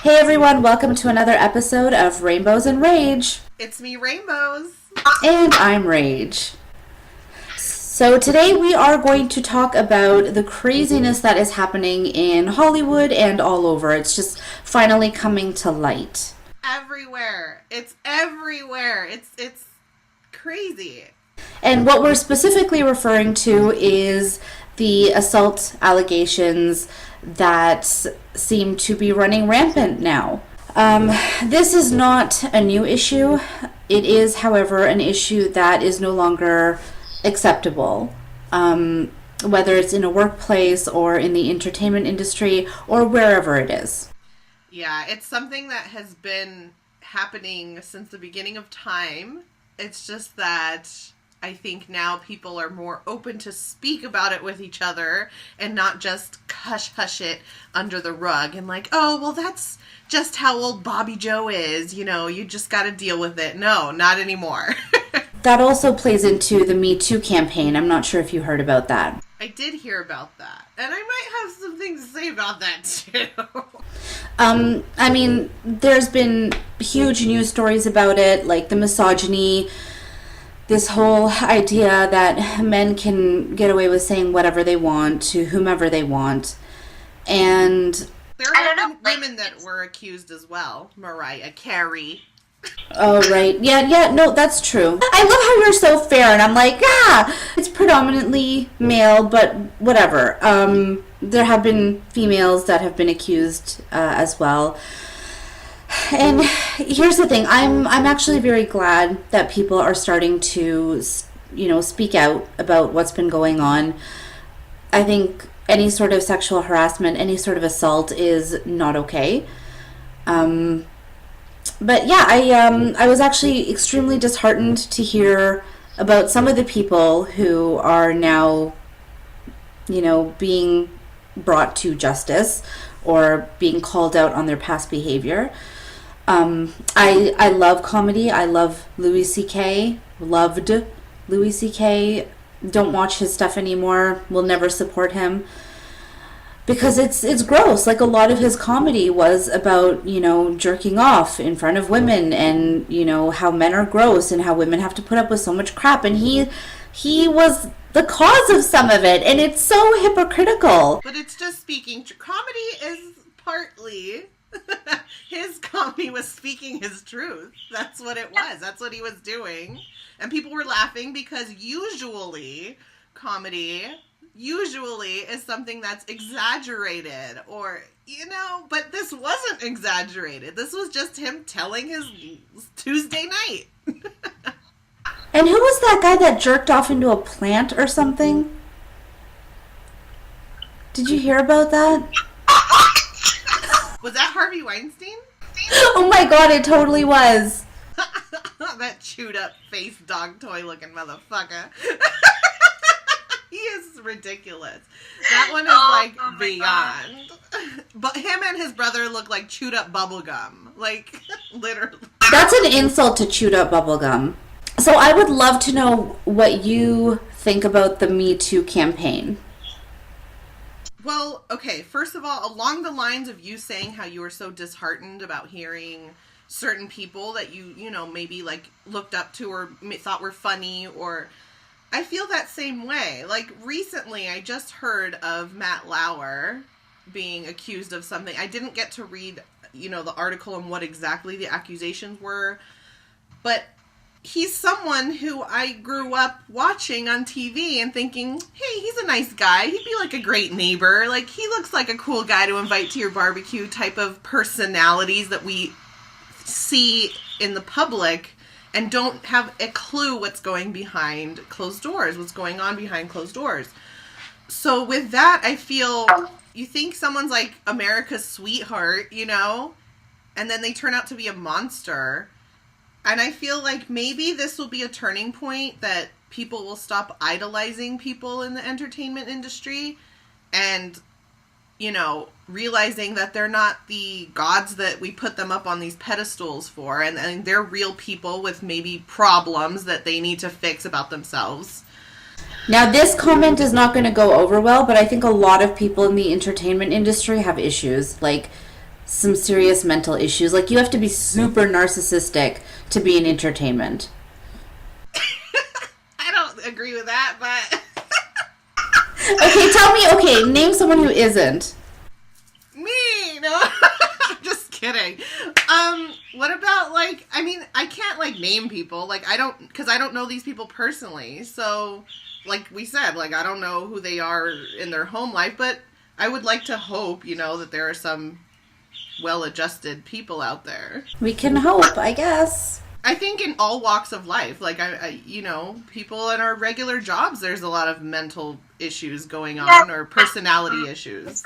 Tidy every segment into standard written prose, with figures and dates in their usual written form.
Hey everyone, welcome to another episode of Rainbows and Rage. It's me, Rainbows. And I'm Rage. So today we are going to talk about the craziness that is happening in Hollywood and all over. It's just finally coming to light. Everywhere. It's everywhere. It's crazy. And what we're specifically referring to is the assault allegations that seem to be running rampant now. This is not a new issue. It is, however, an issue that is no longer acceptable. Whether it's in a workplace or in the entertainment industry or wherever it is. Yeah, it's something that has been happening since the beginning of time. It's just that I think now people are more open to speak about it with each other and not just hush it under the rug and like, oh, well, that's just how old Bobby Joe is. You know, you just got to deal with it. No, not anymore. That also plays into the Me Too campaign. I'm not sure if you heard about that. I did hear about that. And I might have some things to say about that too. I mean, there's been huge news stories about it, like the misogyny, this whole idea that men can get away with saying whatever they want to whomever they want. And there have been women that were accused as well. Mariah Carey. Oh, right. Yeah, no, that's true. I love how you're so fair, and I'm like, it's predominantly male, but whatever. There have been females that have been accused as well. And here's the thing, I'm actually very glad that people are starting to, speak out about what's been going on. I think any sort of sexual harassment, any sort of assault is not okay. But yeah, I was actually extremely disheartened to hear about some of the people who are now, being brought to justice or being called out on their past behavior. I love comedy. I love Louis C.K. Loved Louis C.K. Don't watch his stuff anymore. Will never support him. Because it's gross. Like, a lot of his comedy was about, jerking off in front of women and, how men are gross and how women have to put up with so much crap. And he was the cause of some of it. And it's so hypocritical. But it's just speaking. Comedy is partly... his comedy was speaking his truth. That's what it was. That's what he was doing. And people were laughing because usually comedy... is something that's exaggerated or, but this wasn't exaggerated. This was just him telling his Tuesday night. And who was that guy that jerked off into a plant or something? Did you hear about that? Was that Harvey Weinstein? Oh my god, it totally was. That chewed up face dog toy looking motherfucker. He is ridiculous. That one is beyond. But him and his brother look like chewed up bubble gum. Like, literally. That's an insult to chewed up bubble gum. So I would love to know what you think about the Me Too campaign. Well, okay, first of all, along the lines of you saying how you were so disheartened about hearing certain people that you maybe looked up to or thought were funny, or I feel that same way. Like, recently I just heard of Matt Lauer being accused of something. I didn't get to read, the article and what exactly the accusations were, but he's someone who I grew up watching on TV and thinking, hey, he's a nice guy. He'd be like a great neighbor. Like, he looks like a cool guy to invite to your barbecue type of personalities that we see in the public and don't have a clue what's going behind closed doors, what's going on behind closed doors. So with that, I feel you think someone's like America's sweetheart, and then they turn out to be a monster. And I feel like maybe this will be a turning point that people will stop idolizing people in the entertainment industry and, realizing that they're not the gods that we put them up on these pedestals for. And they're real people with maybe problems that they need to fix about themselves. Now, this comment is not going to go over well, but I think a lot of people in the entertainment industry have issues. Like, some serious mental issues. Like, you have to be super narcissistic to be in entertainment. I don't agree with that, but Name someone who isn't. me, no, I'm just kidding. What about, like, I mean, I can't, like, name people, like, because I don't know these people personally, so, like we said, like, I don't know who they are in their home life, but I would like to hope, that there are some well-adjusted people out there. We can hope, I guess. I think in all walks of life, like, people in our regular jobs, there's a lot of mental issues going on, or personality issues.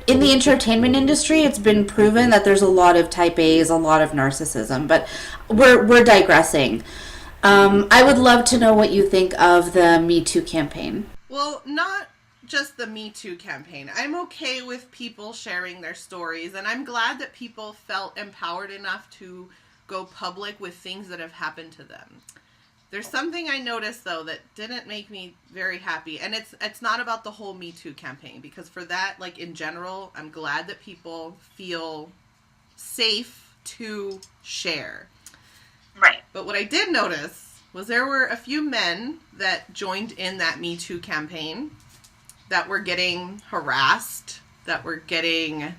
In the entertainment industry, it's been proven that there's a lot of type A's, a lot of narcissism, but we're digressing. I would love to know what you think of the Me Too campaign. Well, not just the Me Too campaign. I'm okay with people sharing their stories, and I'm glad that people felt empowered enough to go public with things that have happened to them. There's something I noticed, though, that didn't make me very happy, and it's not about the whole Me Too campaign, because for that, like, in general, I'm glad that people feel safe to share. Right. But what I did notice was there were a few men that joined in that Me Too campaign that were getting harassed, that were getting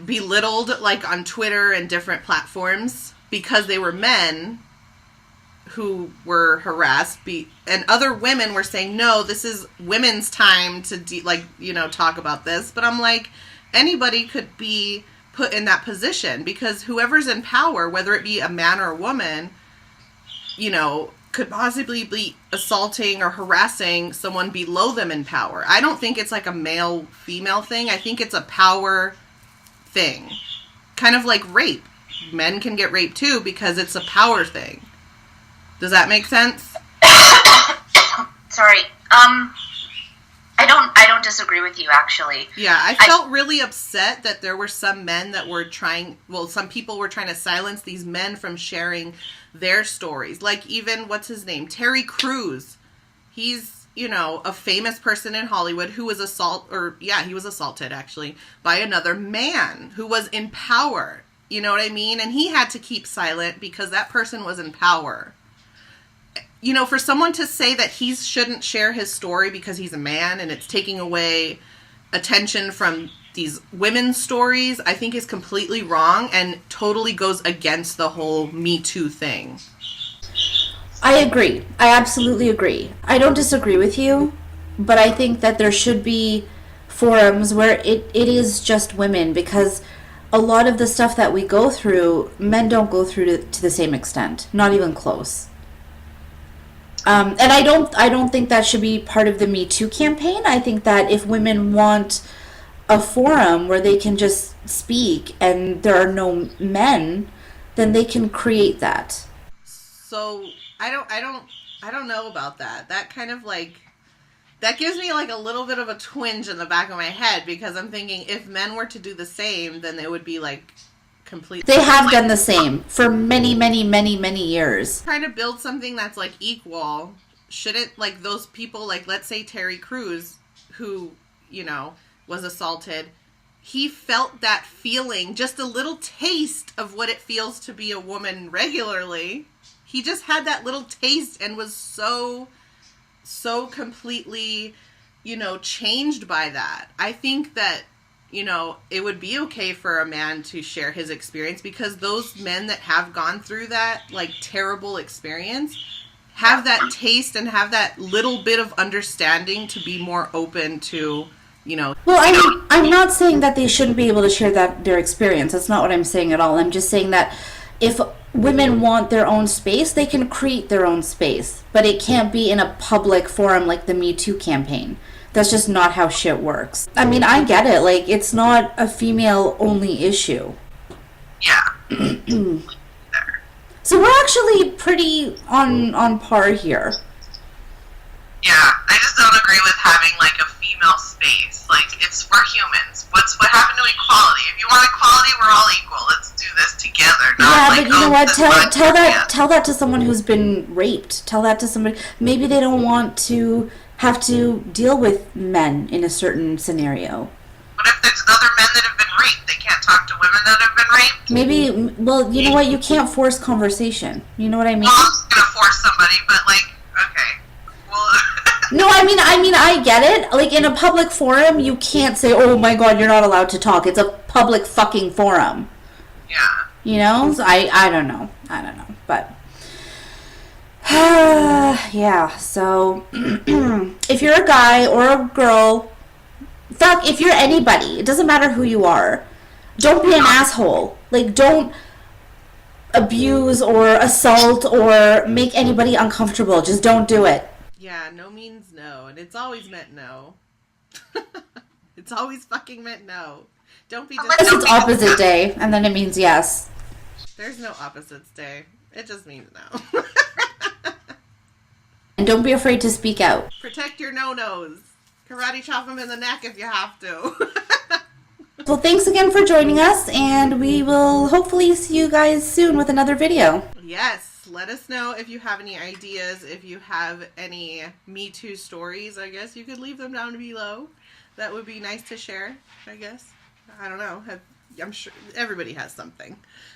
belittled, like, on Twitter and different platforms because they were men who were harassed, and other women were saying, no, this is women's time to talk about this. But I'm like, anybody could be put in that position, because whoever's in power, whether it be a man or a woman, could possibly be assaulting or harassing someone below them in power. I don't think it's like a male-female thing. I think it's a power thing. Kind of like rape. Men can get raped too because it's a power thing. Does that make sense? Sorry. I don't disagree with you, actually. Yeah, I felt really upset that there were some men that were some people were trying to silence these men from sharing their stories. Like, even, what's his name? Terry Crews. He's, a famous person in Hollywood who was he was assaulted, actually, by another man who was in power. You know what I mean? And he had to keep silent because that person was in power. For someone to say that he shouldn't share his story because he's a man and it's taking away attention from these women's stories, I think is completely wrong and totally goes against the whole Me Too thing. I agree. I absolutely agree. I don't disagree with you, but I think that there should be forums where it is just women, because a lot of the stuff that we go through, men don't go through to the same extent. Not even close. And I don't think that should be part of the Me Too campaign. I think that if women want a forum where they can just speak and there are no men, then they can create that. So I don't know about that. That kind of that gives me like a little bit of a twinge in the back of my head, because I'm thinking if men were to do the same, then it would be like completely. They have done the same for many, many, many, many years. Trying to build something that's like equal. Shouldn't, like, those people, like, let's say Terry Crews, who, was assaulted, he felt that feeling, just a little taste of what it feels to be a woman regularly. He just had that little taste and was so completely, changed by that. I think that, it would be okay for a man to share his experience, because those men that have gone through that, like, terrible experience have that taste and have that little bit of understanding to be more open to, Well, I'm not saying that they shouldn't be able to share their experience. That's not what I'm saying at all. I'm just saying that if women want their own space, they can create their own space. But it can't be in a public forum like the Me Too campaign. That's just not how shit works. I mean, I get it. Like, it's not a female-only issue. Yeah. So we're actually pretty on par here. Yeah, I just don't agree with having, like, a female space. Like, we're humans. What happened to equality? If you want equality, we're all equal. Let's do this together. Yeah, but you know what? Tell that to someone who's been raped. Tell that to somebody. Maybe they don't want to have to deal with men in a certain scenario. What if there's other men that have been raped? talk to women that have been raped. Maybe, well, you know what? You can't force conversation. You know what I mean? Well, I'm just gonna force somebody, but like, okay, well. No, I mean, I get it. Like, in a public forum, you can't say, oh my god, you're not allowed to talk. It's a public fucking forum. Yeah. You know? So I don't know. But, yeah, so, if you're a guy or a girl, fuck, if you're anybody, it doesn't matter who you are, don't be an asshole. Like, don't abuse or assault or make anybody uncomfortable. Just don't do it. Yeah, no means no, and it's always meant no. It's always fucking meant no. Don't be Unless it's opposite day, and then it means yes. There's no opposites day. It just means no. And don't be afraid to speak out. Protect your no-nos. Karate chop them in the neck if you have to. Well, thanks again for joining us, and we will hopefully see you guys soon with another video. Yes, let us know if you have any ideas, if you have any Me Too stories, I guess you could leave them down below. That would be nice to share, I guess. I don't know. I'm sure everybody has something.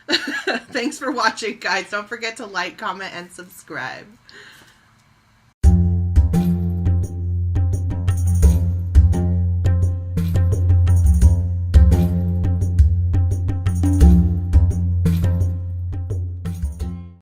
Thanks for watching, guys. Don't forget to like, comment, and subscribe.